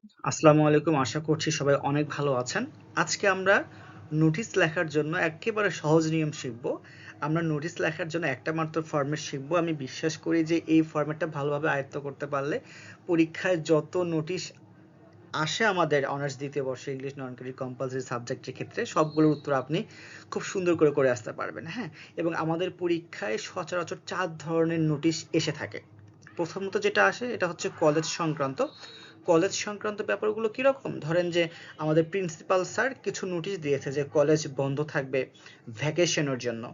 আসসালামু আলাইকুম। আশা করছি সবাই অনেক ভালো আছেন। আজকে আমরা নোটিশ লেখার জন্য একেবারে সহজ নিয়ম শিখব। আমরা নোটিশ লেখার জন্য একটা মাত্র ফরম্যাট শিখব। আমি বিশ্বাস করি যে এই ফরম্যাটটা ভালোভাবে আয়ত্ত করতে পারলে পরীক্ষায় যত নোটিশ আসে আমাদের অনার্স দ্বিতীয় বর্ষে ইংলিশ নন ক্রেডিট কম্পালসরি সাবজেক্টের ক্ষেত্রে সবগুলোর উত্তর আপনি খুব সুন্দর করে আসতে পারবেন। হ্যাঁ, এবং আমাদের পরীক্ষায় সচরাচর 4 ধরনের নোটিশ এসে থাকে। প্রথমত যেটা আসে এটা হচ্ছে কলেজ সংক্রান্ত ব্যাপারগুলো কিরকম, ধরেন যে আমাদের প্রিন্সিপাল স্যার কিছু নোটিশ দিয়েছে যে কলেজ বন্ধ থাকবে ভ্যাকেশনের জন্য,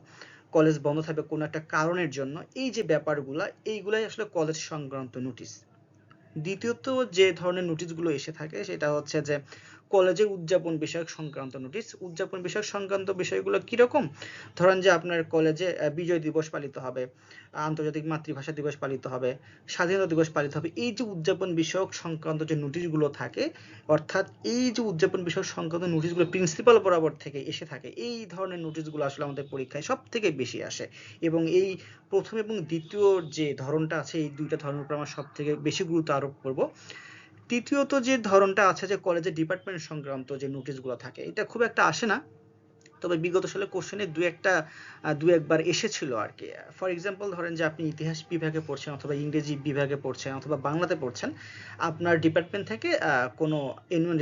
কলেজ বন্ধ থাকবে কোনো একটা কারণের জন্য। এই যে ব্যাপারগুলা, এইগুলাই আসলে কলেজ সংক্রান্ত নোটিশ। দ্বিতীয়ত যে ধরনের নোটিশগুলো এসে থাকে সেটা হচ্ছে যে কলেজে উদযাপন বিষয়ক সংক্রান্ত নোটিশ। উদযাপন বিষয়ক সংক্রান্ত বিষয়গুলো কিরকম, ধরেন যে আপনার কলেজে বিজয় দিবস পালিত হবে, আন্তর্জাতিক মাতৃভাষা দিবস পালিত হবে, স্বাধীনতা দিবস পালিত হবে। এই যে উদযাপন বিষয়ক সংক্রান্ত যে নোটিশগুলো থাকে, অর্থাৎ এই যে উদযাপন বিষয়ক সংক্রান্ত নোটিশগুলো প্রিন্সিপাল বরাবর থেকে এসে থাকে, এই ধরনের নোটিশগুলো আসলে আমাদের পরীক্ষায় সব থেকে বেশি আসে। এবং এই প্রথম এবং দ্বিতীয় যে ধরনটা আছে, এই দুইটা ধরনের উপর আমরা সব থেকে বেশি গুরুত্ব আরোপ করব। তৃতীয়ত যে ধরনটা আছে যে কলেজের ডিপার্টমেন্ট সংক্রান্ত যে নোটিশগুলো থাকে, এটা খুব একটা আসে না, তবে বিগত সালে কোশ্চেনে দু একবার এসেছিল আর কি। ফর এক্সাম্পল ধরেন যে আপনি ইতিহাস বিভাগে পড়ছেন অথবা ইংরেজি বিভাগে পড়ছেন অথবা বাংলাতে পড়ছেন, আপনার ডিপার্টমেন্ট থেকে কোনো অ্যানুয়াল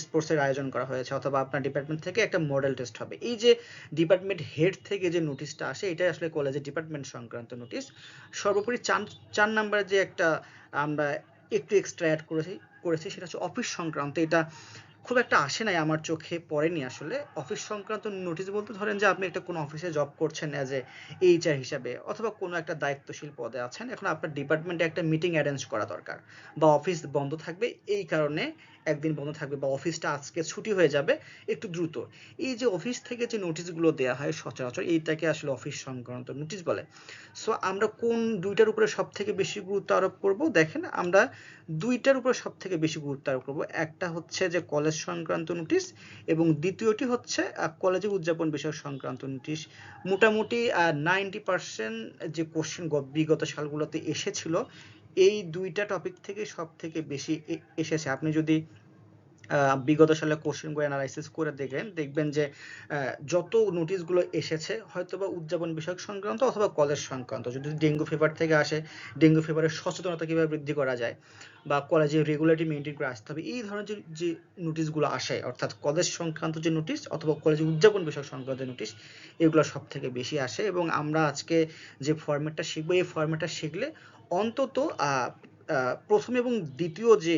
স্পোর্টসের আয়োজন করা হয়েছে অথবা আপনার ডিপার্টমেন্ট থেকে একটা মডেল টেস্ট হবে। এই যে ডিপার্টমেন্ট হেড থেকে যে নোটিশটা আসে, এটাই আসলে কলেজের ডিপার্টমেন্ট সংক্রান্ত নোটিশ। সর্বোপরি চার নাম্বার যে একটা আমরা একটু এক্সট্রা অ্যাড করেছি সেটা হচ্ছে অফিস সংক্রান্ত। এটা খুব একটা আসে নাই, আমার চোখে পড়েনি আসলে। অফিস সংক্রান্ত নোটিশ বলতে ধরেন যে আপনি একটা কোনো অফিসে জব করছেন অ্যাজ এ এইচআর হিসাবে অথবা কোনো একটা দায়িত্বশীল পদে আছেন, এখন আপনার ডিপার্টমেন্টে একটা মিটিং অ্যারেঞ্জ করা দরকার, বা অফিস বন্ধ থাকবে এই কারণে একদিন বন্ধ থাকবে, বা অফিসটা আজকে ছুটি হয়ে যাবে একটু দ্রুত। এই যে অফিস থেকে যে নোটিশগুলো দেওয়া হয় সচরাচর, এইটাকে আসলে অফিস সংক্রান্ত নোটিশ বলে। সো আমরা কোন দুইটার উপরে সব থেকে বেশি গুরুত্ব আরোপ করব, দেখেন আমরা দুইটার উপর সব থেকে বেশি গুরুত্ব আরোপ করবো। একটা হচ্ছে যে কলেজ সংক্রান্ত নোটিশ এবং দ্বিতীয়টি হচ্ছে কলেজে উদযাপন বিষয় সংক্রান্ত নোটিশ। মোটামুটি 90% যে কোশ্চেন বিগত সালগুলোতে এসেছিল এই দুইটা টপিক থেকে সব থেকে বেশি এসেছে। আপনি যদি বিগত সালে কোশ্চেনগুলো অ্যানালাইসিস করে দেখবেন যে যত নোটিশগুলো এসেছে হয়তোবা উদযাপন বিষয়ক সংক্রান্ত অথবা কলেজ সংক্রান্ত। যদি ডেঙ্গু ফিভার থেকে আসে, ডেঙ্গু ফিভারের সচেতনতা কিভাবে বৃদ্ধি করা যায়, বা কলেজে রেগুলারিটি মেনটেন করে আসতে হবে, এই ধরনের যে নোটিশগুলো আসে, অর্থাৎ কলেজ সংক্রান্ত যে নোটিশ অথবা কলেজে উদযাপন বিষয়ক সংক্রান্ত নোটিশ, এগুলো সব থেকে বেশি আসে। এবং আমরা আজকে যে ফরম্যাটটা শিখবো, এই ফরম্যাটটা শিখলে অন্তত প্রথম এবং দ্বিতীয় যে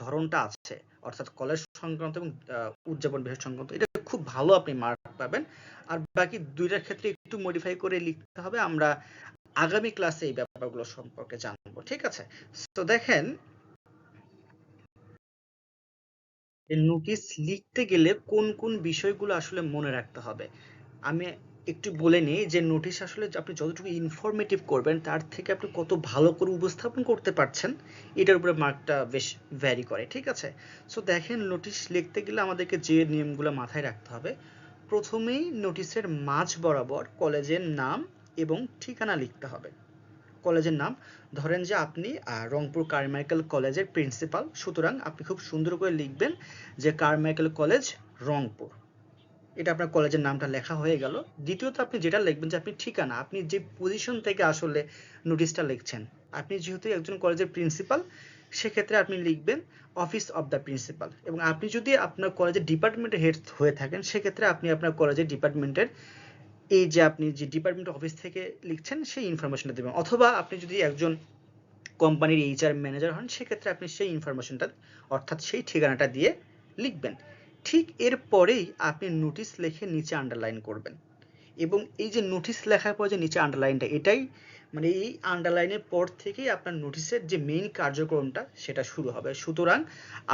ধরনটা আছে, অর্থাৎ কলেজ সংক্রান্ত এবং উদযাপন বিষয় সংক্রান্ত, এটা খুব ভালো আপনি মার্ক পাবেন। আর বাকি দুইটার ক্ষেত্রে একটু মডিফাই করে লিখতে হবে। আমরা আগামী ক্লাসে এই ব্যাপারগুলো সম্পর্কে জানবো, ঠিক আছে? তো দেখেন, নোটিশ লিখতে গেলে কোন কোন বিষয়গুলো আসলে মনে রাখতে হবে আমি একটু বলে নিই। যে নোটিশ আসলে আপনি যতটুকু ইনফরমেটিভ করবেন তার থেকে আপনি কত ভালো করে উপস্থাপন করতে পারছেন, এটার উপরে মার্কটা বেশ ভ্যারি করে, ঠিক আছে? সো দেখেন, নোটিশ লিখতে গেলে আমাদেরকে যে নিয়মগুলো মাথায় রাখতে হবে, প্রথমেই নোটিশের মাঝ বরাবর কলেজের নাম এবং ঠিকানা লিখতে হবে। কলেজের নাম, ধরেন যে আপনি রংপুর কারমাইকেল কলেজের প্রিন্সিপাল, সুতরাং আপনি খুব সুন্দর করে লিখবেন যে কারমাইকেল কলেজ রংপুর। এটা আপনার কলেজের নামটা লেখা হয়ে গেল। দ্বিতীয়ত আপনি যেটা লিখবেন যে আপনি ঠিকানা, আপনি যে পজিশন থেকে আসলে নোটিশটা লিখছেন। আপনি যেহেতু একজন কলেজের প্রিন্সিপাল, সেক্ষেত্রে আপনি লিখবেন অফিস অফ দ্য প্রিন্সিপাল। এবং আপনি যদি আপনার কলেজের ডিপার্টমেন্টের হেড হয়ে থাকেন, সেক্ষেত্রে আপনি আপনার কলেজের ডিপার্টমেন্টের এই যে আপনি যে ডিপার্টমেন্ট অফিস থেকে লিখছেন সেই ইনফরমেশনটা দেবেন। অথবা আপনি যদি একজন কোম্পানির এইচআর ম্যানেজার হন, সেক্ষেত্রে আপনি সেই ইনফরমেশনটা অর্থাৎ সেই ঠিকানাটা দিয়ে লিখবেন। ঠিক এর পরেই আপনি নোটিশ লিখে নিচে আন্ডারলাইন করবেন। এবং এই যে নোটিশ লেখার পর যে নিচে আন্ডারলাইনটা, এটাই মানে এই আন্ডারলাইনের পর থেকেই আপনার নোটিশের যে মেইন কার্যক্রমটা সেটা শুরু হবে। সুতরাং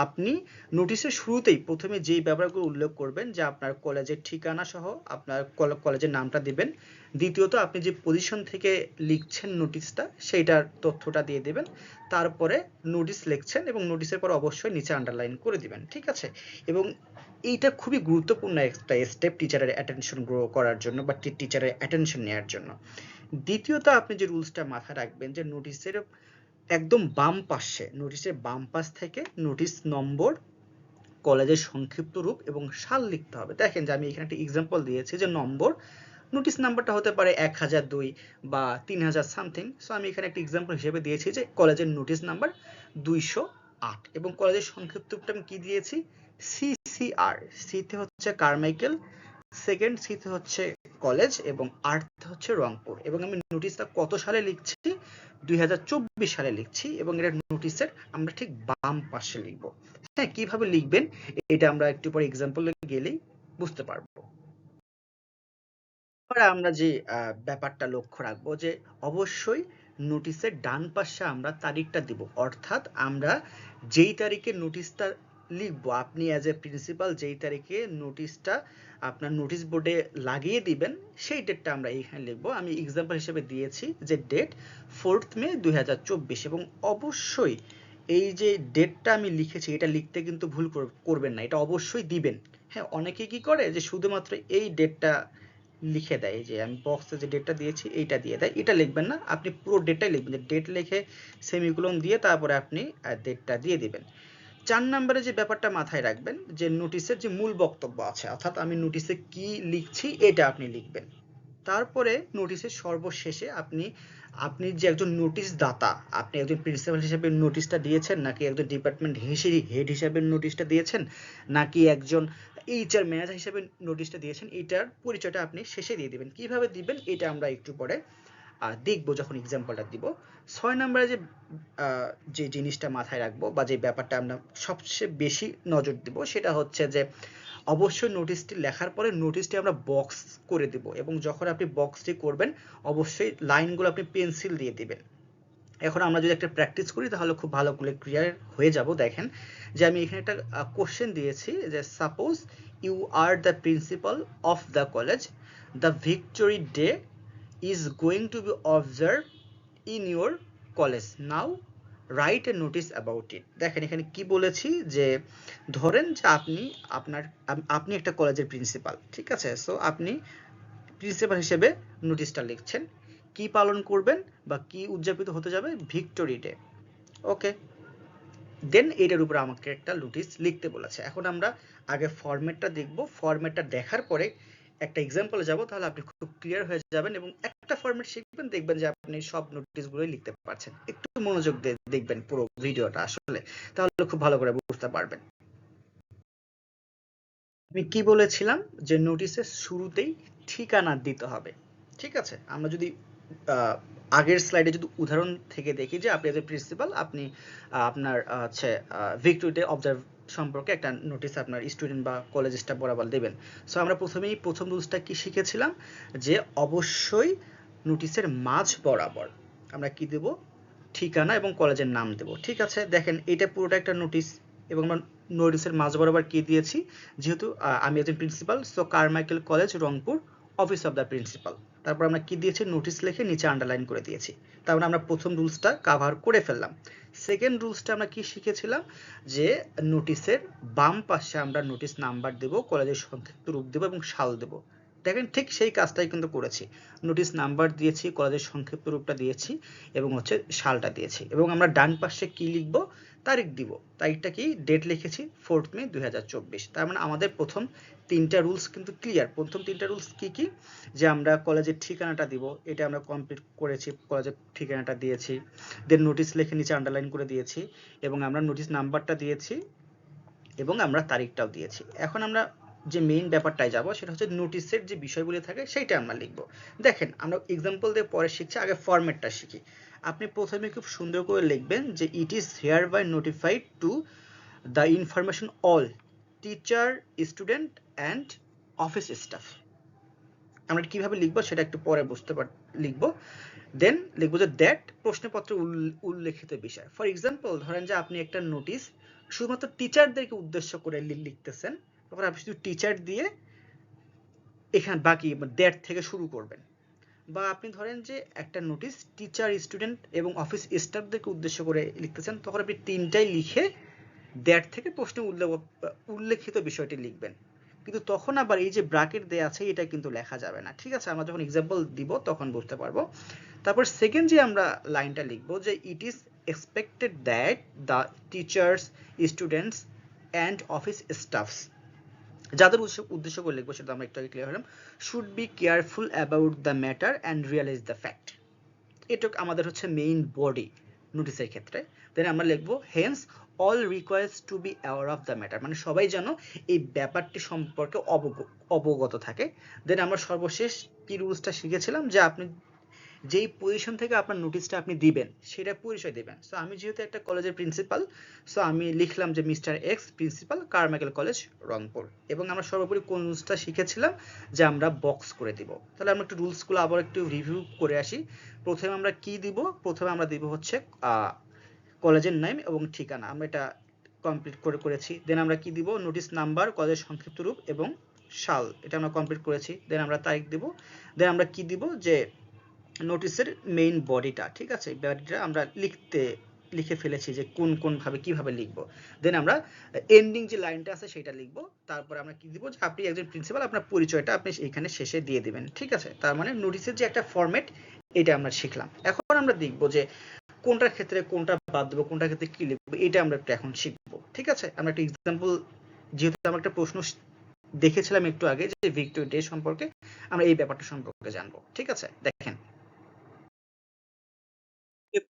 আপনি নোটিশের শুরুতেই প্রথমে যেই ব্যাপারগুলো উল্লেখ করবেন, যে আপনার কলেজের ঠিকানা সহ আপনার কলেজের নামটা দিবেন। দ্বিতীয়ত আপনি যে পজিশন থেকে লিখছেন নোটিশটা, সেইটার তথ্যটা দিয়ে দেবেন। তারপরে নোটিশ লিখছেন এবং নোটিশের পর অবশ্যই নিচে আন্ডারলাইন করে দিবেন, ঠিক আছে? এবং এইটা খুবই গুরুত্বপূর্ণ একটা স্টেপ টিচারের অ্যাটেনশন গ্রো করার জন্য বা টিচারের অ্যাটেনশন নেওয়ার জন্য। দ্বিতীয়ত আপনি যে রুলসটা মাথায় রাখবেন, যে নোটিশের একদম বাম পাশে, নোটিশের বাম পাশ থেকে নোটিশ নম্বর, কলেজের সংক্ষিপ্ত রূপ এবং সাল লিখতে হবে। দেখেন যে আমি এখানে একটা এক্সাম্পল দিয়েছি যে নম্বর, নোটিশ নাম্বারটা হতে পারে 1002 বা 3000 সামথিং। সো আমি এখানে একটা এক্সাম্পল হিসেবে দিয়েছি যে কলেজের নোটিশ নাম্বার 208 এবং কলেজের সংক্ষিপ্ত রূপটা আমি কি দিয়েছি, সিসিআর। সিতে হচ্ছে কারমাইকেল, সেকেন্ড সিতে হচ্ছে কলেজ এবং আর্থ হচ্ছে রংপুর। এবং আমি নোটিশটা কত সালে লিখছি, 2024 সালে লিখছি এবং এটা নোটিশের আমরা ঠিক বাম পাশে লিখব। হ্যাঁ, কিভাবে লিখবেন এটা আমরা একটু পরে এক্সাম্পলে গেলেই বুঝতে পারবো। এবার আমরা যে ব্যাপারটা লক্ষ্য রাখবো যে অবশ্যই নোটিশের ডান পাশে আমরা তারিখটা দিব, অর্থাৎ আমরা যেই তারিখে নোটিশটা লিখবো, আপনি অ্যাজ এ প্রিন্সিপাল যেই তারিখে নোটিশটা আপনার নোটিশ বোর্ডে লাগিয়ে দিবেন সেই ডেটটা আমরা এইখানে লিখবো। আমি এক্সাম্পল হিসেবে দিয়েছি যে ডেট 4th মে 2024 এবং অবশ্যই এই যে ডেটটা আমি লিখেছি এটা লিখতে কিন্তু ভুল করবেন না, এটা অবশ্যই দিবেন। হ্যাঁ, অনেকে কি করে যে শুধুমাত্র এই ডেটটা লিখে দেয়, যে আমি বক্সে যে ডেটটা দিয়েছি এইটা দিয়ে দেয়, এটা লিখবেন না, আপনি পুরো ডেটটাই লিখবেন, যে ডেট লিখে সেমিকোলন দিয়ে তারপরে আপনি ডেটটা দিয়ে দিবেন। 4 নম্বরে যে ব্যাপারটা মাথায় রাখবেন যে নোটিশের যে মূল বক্তব্য আছে, অর্থাৎ আমি নোটিশে কি লিখছি এটা আপনি লিখবেন। তারপরে নোটিশের সর্বশেষে আপনি আপনি যে একজন নোটিশ দাতা, আপনি একজন প্রিন্সিপাল হিসেবে নোটিশটা দিয়েছেন নাকি একজন ডিপার্টমেন্ট হেড হিসেবে নোটিশটা দিয়েছেন নাকি একজন এইচআর ম্যানেজার হিসেবে নোটিশটা দিয়েছেন, এটার পরিচয়টা আপনি শেষে দিয়ে দিবেন। কিভাবে দিবেন এটা আমরা একটু পরে দেখবো যখন এক্সাম্পলটা দিব। 6 নম্বরে যে জিনিসটা মাথায় রাখবো বা যে ব্যাপারটা আমরা সবচেয়ে বেশি নজর দিব সেটা হচ্ছে যে অবশ্যই নোটিশটি লেখার পরে নোটিশটি আমরা বক্স করে দিব এবং যখন আপনি বক্সটি করবেন অবশ্যই লাইনগুলো আপনি পেন্সিল দিয়ে দিবেন। এখন আমরা যদি একটা প্র্যাকটিস করি তাহলে খুব ভালো করে ক্লিয়ার হয়ে যাব। দেখেন যে আমি এখানে একটা কোশ্চেন দিয়েছি যে suppose you are the principal of the college, the victory day is going to be observed in your college, now write a notice about it। দেখেন এখানে কি বলেছি যে ধরেন যে আপনি একটা কলেজের প্রিন্সিপাল, ঠিক আছে, সো আপনি প্রিন্সিপাল হিসেবে নোটিশটা লিখছেন, কি পালন করবেন বা কি উদযাপিত হতে যাবে, ভিক্টোরি ডে। ওকে, দেন এটার উপর আমাকে একটা নোটিশ লিখতে বলেছে। এখন আমরা আগে ফরম্যাটটা দেখব, ফরম্যাটটা দেখার পরে একটা এক্সাম্পলে যাব, তাহলে আপনি খুব ক্লিয়ার হয়ে যাবেন এবং একটা ফরম্যাট শিখবেন, দেখবেন যে আপনি সব নোটিশগুলোই লিখতে পারছেন। একটু মনোযোগ দিয়ে দেখবেন পুরো ভিডিওটা আসলে, তাহলে খুব ভালো করে বুঝতে পারবেন। আমি কি বলেছিলাম যে নোটিশের শুরুতেই ঠিকানা দিতে হবে, ঠিক আছে। আমরা যদি আগের স্লাইডে যদি উদাহরণ থেকে দেখি যে আপনি এজ এ প্রিন্সিপাল আপনি আপনার হচ্ছে ভিক্টোরি ডে অবজার্ভ সম্পর্কে একটা নোটিশ আপনার স্টুডেন্ট বা কলেজ স্টাফ বরাবর দেবেন। সো আমরা প্রথম রুলসটা কি শিখেছিলাম যে অবশ্যই নোটিশের মাঝ বরাবর আমরা কি দেব, ঠিকানা এবং কলেজের নাম দেব, ঠিক আছে। দেখেন এটা পুরোটা একটা নোটিশ এবং আমরা নোটিশের মাঝ বরাবর কি দিয়েছি, যেহেতু আমি একজন principal, so Carmichael college Rangpur, office of the principal. তারপর আমরা কি দিয়েছি, নোটিশ লিখে নিচে আন্ডারলাইন করে দিয়েছি। তারপর আমরা প্রথম রুলসটা কভার করে ফেললাম। সেকেন্ড রুলসটা আমরা কি শিখেছিলাম যে নোটিশের বাম পাশে আমরা নোটিশ নাম্বার দেব, কলেজের সংক্ষিপ্ত রূপ দেব এবং সাল দেব। দেখেন ঠিক সেই কাজটাই কিন্তু করেছি, নোটিশ নাম্বার দিয়েছি, কলেজের সংক্ষিপ্ত রূপটা দিয়েছি এবং হচ্ছে সালটা দিয়েছি। এবং আমরা ডান পাশে কি লিখবো, তারিখ দিব, তারিখটা কি, ডেট লিখেছি 4th মে 2024। তার মানে আমাদের প্রথম তিনটা রুলস কিন্তু ক্লিয়ার। প্রথম তিনটা রুলস কি কি, যে আমরা কলেজের ঠিকানাটা দিব, এটা আমরা কমপ্লিট করেছি, কলেজের ঠিকানাটা দিয়েছি, দেন নোটিশ লিখে নিচে আন্ডারলাইন করে দিয়েছি এবং আমরা নোটিশ নাম্বারটা দিয়েছি এবং আমরা তারিখটাও দিয়েছি। এখন আমরা যে মেইন ব্যাপারটায় যাব সেটা হচ্ছে নোটিশের যে বিষয়গুলি থাকে সেইটা আমরা লিখব। দেখেন আমরা এক্সাম্পল দিয়ে পরে শিখছি, আগে ফরম্যাটটা শিখি। আপনি প্রথমে খুব সুন্দর করে লিখবেন যে it is hereby notified to the information all teacher, student and office staff. আমরা কিভাবে লিখবো সেটা একটু পরে লিখব। দেন লিখবো যে দ্যাট প্রশ্নপত্রে উল্লেখিত বিষয়। ফর এক্সাম্পল ধরেন যে আপনি একটা নোটিশ শুধুমাত্র টিচারদেরকে উদ্দেশ্য করে লিখতেছেন, তখন আপনি শুধু টিচার দিয়ে এখানে বাকি দ্যাট থেকে শুরু করবেন। বা আপনি ধরেন যে একটা নোটিশ টিচার, স্টুডেন্ট এবং অফিস স্টাফদেরকে উদ্দেশ্য করে লিখতেছেন, তখন আপনি তিনটাই লিখে দ্যাট থেকে প্রশ্নে উল্লেখিত বিষয়টি লিখবেন। কিন্তু তখন আবার এই যে ব্র্যাকেট দেয়া আছে এটা কিন্তু লেখা যাবে না, ঠিক আছে। আমরা যখন এক্সাম্পল দিব তখন বুঝতে পারবো। তারপর সেকেন্ড যে আমরা লাইনটা লিখবো যে it is expected that the teachers, students and office staffs, যাদের উদ্দেশ্য করে লিখবো সেটা আমরা একটু আগে ক্লিয়ার হলাম, should be careful about the matter and realize the fact। এটুক আমাদের হচ্ছে মেইন বডি নোটিসের ক্ষেত্রে। দেন আমরা লিখবো hence all request to be aware of the matter, মানে সবাই যেন এই ব্যাপারটি সম্পর্কে অবগত থাকে। দেন আমরা সর্বশেষ কি রুলসটা শিখেছিলাম যে আপনি যেই পজিশন থেকে আপনার নোটিশটা আপনি দিবেন সেটা পরিচয় দিবেন। সো আমি যেহেতু একটা কলেজের প্রিন্সিপাল, সো আমি লিখলাম যে mister x, principal, Carmichael college, Rangpur. এবং আমরা সর্বোপরি কোন রুলসটা শিখেছিলাম যে আমরা বক্স করে দিব। তাহলে আমরা একটু রুলসগুলো আবার একটু রিভিউ করে আসি। প্রথমে আমরা কি দিব? প্রথমে আমরা দিব হচ্ছে কলেজের নাম এবং ঠিকানা, আমরা এটা কমপ্লিট করেছি। দেন আমরা কি দিব? নোটিশ নাম্বার, কলেজের সংক্ষিপ্ত রূপ এবং সাল, এটা আমরা কমপ্লিট করেছি। দেন আমরা তারিখ দিব। দেন আমরা কি দিব? যে নোটিসের মেইন বডিটা, ঠিক আছে, বডিটা আমরা লিখে ফেলেছি যে কোন ভাবে কিভাবে লিখবো। দেন আমরা এন্ডিং যে লাইনটা আছে সেটা লিখবো। তারপর আমরা কি দিব? যে আপনি একজন প্রিন্সিপাল, আপনার পরিচয়টা আপনি এখানে শেষে দিয়ে দিবেন, ঠিক আছে। তার মানে নোটিসের যে একটা ফরম্যাট, এটা আমরা শিখলাম। এখন আমরা দেখবো যে কোনটার ক্ষেত্রে কোনটা বাদ দেবো, কোনটার ক্ষেত্রে কি লিখবো, এটা আমরা একটু এখন শিখবো, ঠিক আছে। আমরা একটা এক্সাম্পল, যেহেতু আমরা একটা প্রশ্ন দেখেছিলাম একটু আগে যে ভিক্টোরিয়া ডে সম্পর্কে, আমরা এই ব্যাপারটা সম্পর্কে জানবো, ঠিক আছে। দেখেন,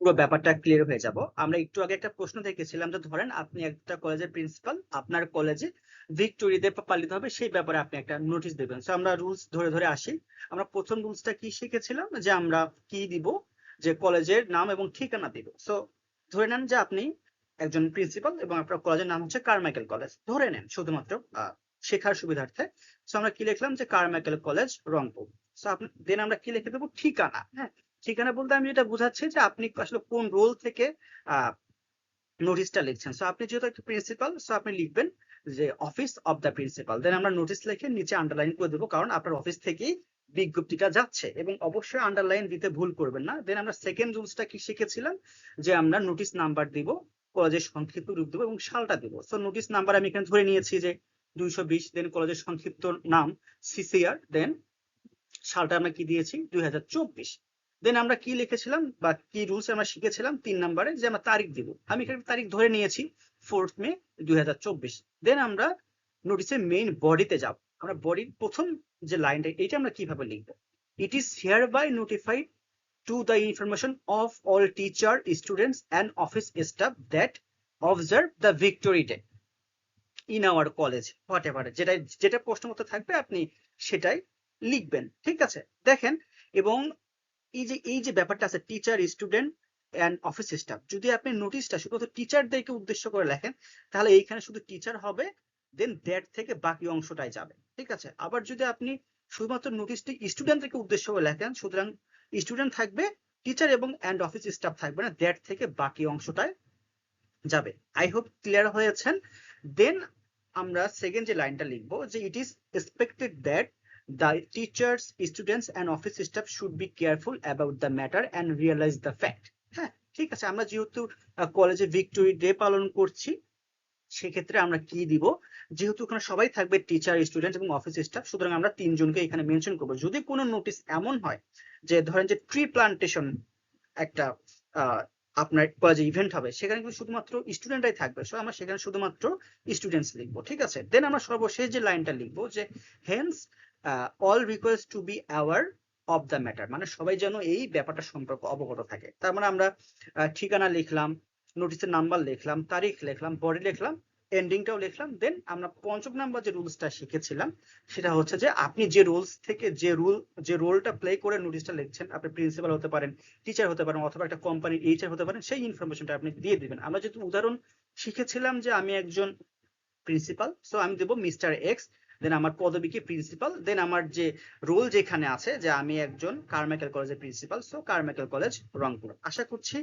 পুরো ব্যাপারটা ক্লিয়ার হয়ে যাব। আমরা একটু আগে একটা প্রশ্ন দেখেছিলাম যে ধরেন আপনি একটা কলেজের প্রিন্সিপাল, আপনার কলেজে ভিক্টোরিয়া ডে পালিত হবে, সেই ব্যাপারে আপনি একটা নোটিশ দেবেন। সো আমরা রুলস ধরে ধরে আসি। আমরা প্রথম রুলসটা কি শিখেছিলাম? যে আমরা কি দিব? যে কলেজের নাম এবং ঠিকানা দিব। সো ধরে নেন যে আপনি একজন প্রিন্সিপাল এবং আপনার কলেজের নাম হচ্ছে কারমাইকেল কলেজ, ধরে নেন শুধুমাত্র শেখার সুবিধার্থে। সো আমরা কি লিখলাম? যে কারমাইকেল কলেজ, রংপুর। সো আপনি দেন আমরা কি লিখে দেবো? ঠিকানা। হ্যাঁ, ঠিকানা বলতে আমি যেটা বোঝাচ্ছি যে আপনি আসলে কোন রোল থেকে নোটিশটা লিখছেন। সো আপনি যেহেতু একটা প্রিন্সিপাল, সো আপনি লিখবেন যে অফিস অফ দ্য প্রিন্সিপাল। দেন আমরা নোটিশ লিখে নিচে আন্ডারলাইন করে দেবো, কারণ আপনার অফিস থেকেই বিজ্ঞপ্তিটা যাচ্ছে। এবং অবশ্যই আন্ডারলাইন দিতে ভুল করবেন না। দেন আমরা সেকেন্ড রুলসটা কি শিখেছিলাম? যে আমরা নোটিশ নাম্বার দিব, কলেজের সংক্ষিপ্ত রূপ দেবো এবং সালটা দিব। সো নোটিশ নাম্বার আমি এখানে ধরে নিয়েছি যে 220। দেন কলেজের সংক্ষিপ্ত নাম সিসিআর। দেন সালটা আমরা কি দিয়েছি? 2024। দেন আমরা কি লিখেছিলাম বা কি রুলস আমরা শিখেছিলাম 3 নম্বরে? যে আমরা তারিখ দিব। আমি এখানে তারিখ ধরে নিয়েছি 4th মে 2024। দেন আমরা নোটিসের মেইন বডিতে যাব। আমরা বডির প্রথম যে লাইনটা, এটা আমরা কিভাবে লিখবো? It is hereby notified to the information of all teacher, students and office staff that observe the victory day in our college, whatever, যেটা প্রশ্ন মতো থাকবে আপনি সেটাই লিখবেন, ঠিক আছে। দেখেন, এবং এই যে ব্যাপারটা আছে teacher, student and office staff, যদি আপনি নোটিশটা শুধুমাত্র টিচারদেরকে উদ্দেশ্য করে লেখেন তাহলে এইখানে শুধু টিচার হবে, দেন দ্যাট থেকে বাকি অংশটাই যাবে, ঠিক আছে। আবার যদি আপনি শুধুমাত্র নোটিশটি স্টুডেন্টদেরকে উদ্দেশ্য করে লেখেন, সুতরাং স্টুডেন্ট থাকবে, টিচার এবং অ্যান্ড অফিস স্টাফ থাকবে না, দ্যাট থেকে বাকি অংশটাই যাবে। আই হোপ ক্লিয়ার হয়েছেন। দেন আমরা সেকেন্ড যে লাইনটা লিখবো যে it is expected that the teachers, students and office staff should be careful about the matter and realize the fact। হ্যাঁ, ঠিক আছে। আমরা যেহেতু কলেজে ভিক্টোরি ডে পালন করছি, সেক্ষেত্রে আমরা কি দিব? যেহেতু ওখানে সবাই থাকবে, টিচার, স্টুডেন্ট এবং অফিস স্টাফ, সুতরাং আমরা তিনজনকে এখানে মেনশন করবো। যদি কোনো নোটিশ এমন হয় যে ধরেন যে ট্রি প্লান্টেশন একটা আপনার কলেজে ইভেন্ট হবে, সেখানে কিন্তু শুধুমাত্র স্টুডেন্টরাই থাকবে, সো আমরা সেখানে শুধুমাত্র স্টুডেন্টস লিখবো, ঠিক আছে। দেন আমরা সর্বশেষ যে লাইনটা লিখবো যে hence all request to be aware of the matter, মানে সবাই যেন এই ব্যাপারটা সম্পর্কে অবগত থাকে। তার মানে আমরা ঠিকানা লিখলাম, নোটিসের নাম্বার লিখলাম, তারিখ লিখলাম, বডি লিখলাম, এন্ডিংটাও লিখলাম। দেন আমরা পঞ্চম নাম্বার যে রুলসটা শিখেছিলাম সেটা হচ্ছে যে আপনি যে রুলস থেকে যে রোলটা প্লে করে নোটিশটা লিখছেন, আপনি প্রিন্সিপাল হতে পারেন, টিচার হতে পারেন, অথবা একটা কোম্পানির এইচআর হতে পারেন, সেই ইনফরমেশনটা আপনি দিয়ে দিবেন। আমরা যেহেতু উদাহরণ শিখেছিলাম যে আমি একজন প্রিন্সিপাল, সো আমি দেবো মিস্টার এক্স, দেন আমার পদবী কি? প্রিন্সিপাল। দেন আমার যে রোল যেখানে আছে যে আমি একজন কারমাইকেল কলেজের principal, so Carmichael college, Rangpur. আশা করছি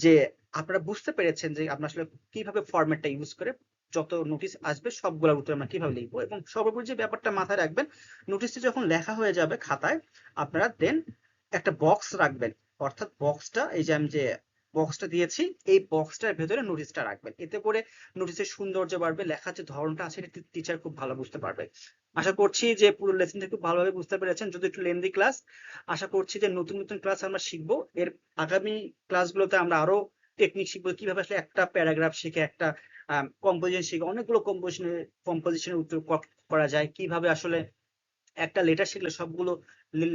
যে আপনারা বুঝতে পেরেছেন যে আমরা আসলে কিভাবে ফরম্যাটটা ইউজ করে যত নোটিশ আসবে সবগুলোর উত্তর আমরা কিভাবে লিখবো। এবং সর্বোপরি যে ব্যাপারটা মাথায় রাখবেন, নোটিশটি যখন লেখা হয়ে যাবে খাতায়, আপনারা দেন একটা বক্স রাখবেন, অর্থাৎ বক্সটা, এই যে আমি যে বক্সটা দিয়েছি, এই বক্সটার ভেতরে নোটিশটা রাখবেন। এতে করে নোটিশের সৌন্দর্য বাড়বে, লেখার যে ধরনটা আছে এটা টিচার খুব ভালো বুঝতে পারবে। আশা করছি যে পুরো লেসনটা খুব ভালোভাবে বুঝতে পেরেছেন। যদি একটু লেন্দি ক্লাস, আশা করছি যে নতুন নতুন ক্লাস আমরা শিখবো। এর আগামী ক্লাসগুলোতে আমরা আরো টেকনিক শিখবো, কিভাবে আসলে একটা প্যারাগ্রাফ শিখে একটা কম্পোজিশন শিখে অনেকগুলো কম্পোজিশনের উত্তর করা যায়, কিভাবে আসলে একটা লেটার শিখলে সবগুলো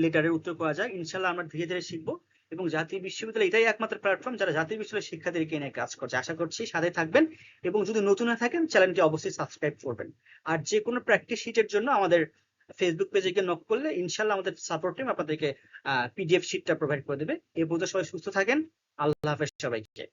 লেটারের উত্তর করা যায়। ইনশাল্লাহ আমরা ধীরে ধীরে শিখবো, এবং জাতীয় বিশ্ববিদ্যালয় এটাই একমাত্র প্ল্যাটফর্ম যারা জাতীয় বিশ্ববিদ্যালয়ের শিক্ষার্থীদেরকে নিয়ে কাজ করছে। আশা করছি সাথে থাকবেন, এবং যদি নতুন হয়ে থাকেন চ্যানেলটি অবশ্যই সাবস্ক্রাইব করবেন। আর যে কোনো প্র্যাকটিস শিটের জন্য আমাদের ফেসবুক পেজে গিয়ে নক করলে ইনশাল্লাহ আমাদের সাপোর্ট টিম আপনাদেরকে পিডিএফ শিটটা প্রোভাইড করে দেবে। এই পর্যন্ত সবাই সুস্থ থাকেন। আল্লাহ হাফেজ সবাইকে।